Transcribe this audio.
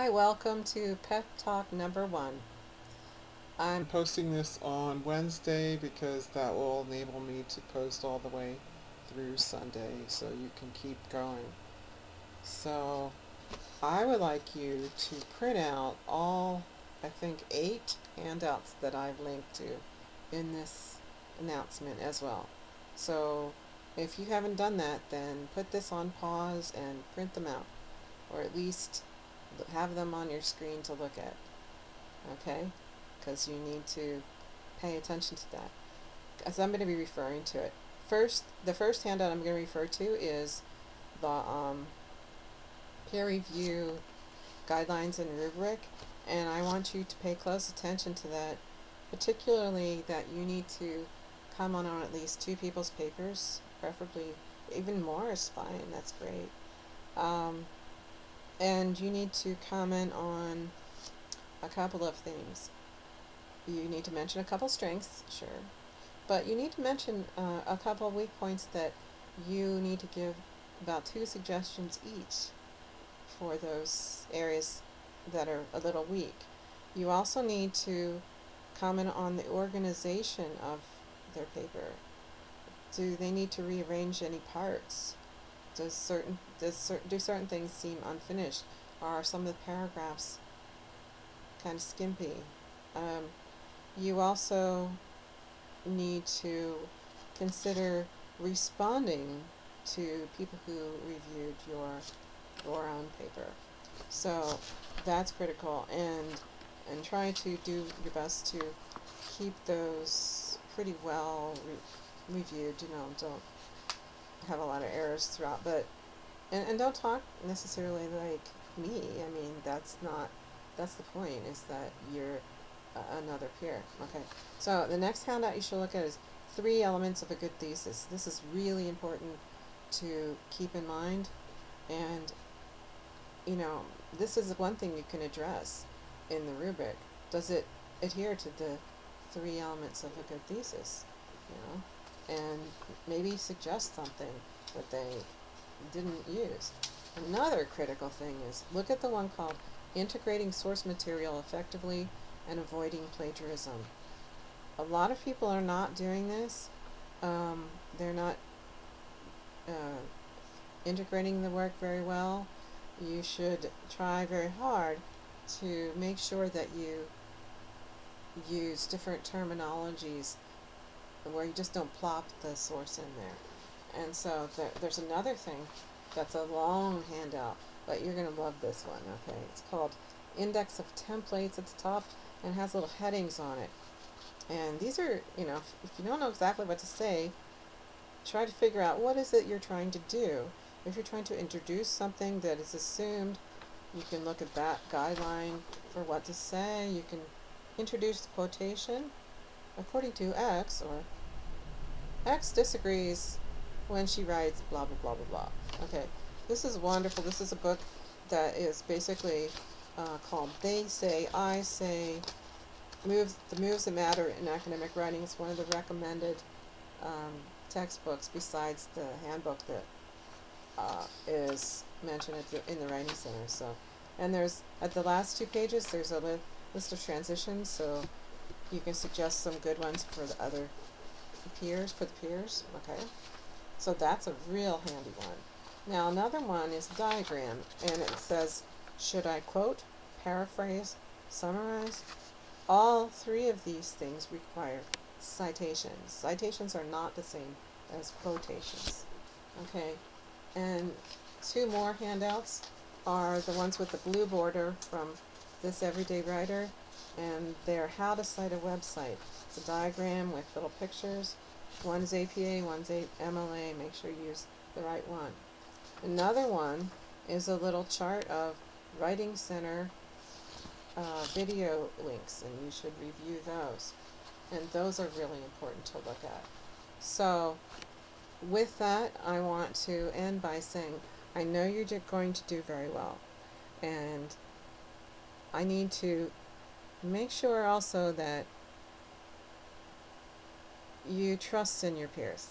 Hi, welcome to Pep Talk number 1. I'm Posting this on Wednesday because that will enable me to post all the way through Sunday so you can keep going. So I would like you to print out all, I think, 8 handouts that I've linked to in this announcement as well. So if you haven't done that, then put this on pause and print them out, or at least have them on your screen to look at. Okay? Because you need to pay attention to that. As I'm going to be referring to it. The first handout I'm going to refer to is the peer review guidelines and rubric, and I want you to pay close attention to that, particularly that you need to comment on at least 2 people's papers, preferably even more is fine. That's great. Um, and you need to comment on a couple of things. You need to mention a couple strengths, sure, but you need to mention a couple of weak points that you need to give about 2 suggestions each for those areas that are a little weak. You also need to comment on the organization of their paper. Do they need to rearrange any parts? Do certain things seem unfinished? Are some of the paragraphs kind of skimpy? Um, you also need to consider responding to people who reviewed your own paper. So that's critical, and try to do your best to keep those pretty well reviewed. Don't have a lot of errors throughout, but and don't talk necessarily like me. I mean, that's the point, is that you're another peer. Okay, so the next handout you should look at is 3 elements of a good thesis. This is really important to keep in mind, and you know, this is one thing you can address in the rubric. Does it adhere to the 3 elements of a good thesis? You know, and maybe suggest something that they didn't use. Another critical thing is look at the one called integrating source material effectively and avoiding plagiarism. A lot of people are not doing this. They're not uh, integrating the work very well. You should try very hard to make sure that you use different terminologies where you just don't plop the source in there. And so there's another thing that's a long handout, but you're going to love this one, okay? It's called Index of Templates at the top and has little headings on it. And these are, if you don't know exactly what to say, try to figure out what is it you're trying to do. If you're trying to introduce something that is assumed, you can look at that guideline for what to say. You can introduce the quotation according to X, or X disagrees when she writes blah blah blah blah blah. Okay, this is wonderful. This is a book that is basically called They Say, I Say, the Moves That Matter in Academic Writing. It's one of the recommended um, textbooks besides the handbook that is mentioned in the Writing Center. So, and there's at the last 2 pages there's a list of transitions, so you can suggest some good ones for the other peers. Okay, so that's a real handy one. Now another one is diagram, and it says, should I quote, paraphrase, summarize? All 3 of these things require citations. Citations are not the same as quotations. Okay, and 2 more handouts are the ones with the blue border from This Everyday Writer, and they're how to cite a website. It's a diagram with little pictures. One's APA, one's MLA. Make sure you use the right one. Another one is a little chart of Writing Center video links, and you should review those. And those are really important to look at. So with that, I want to end by saying I know you're going to do very well, and I need to make sure also that you trust in your peers.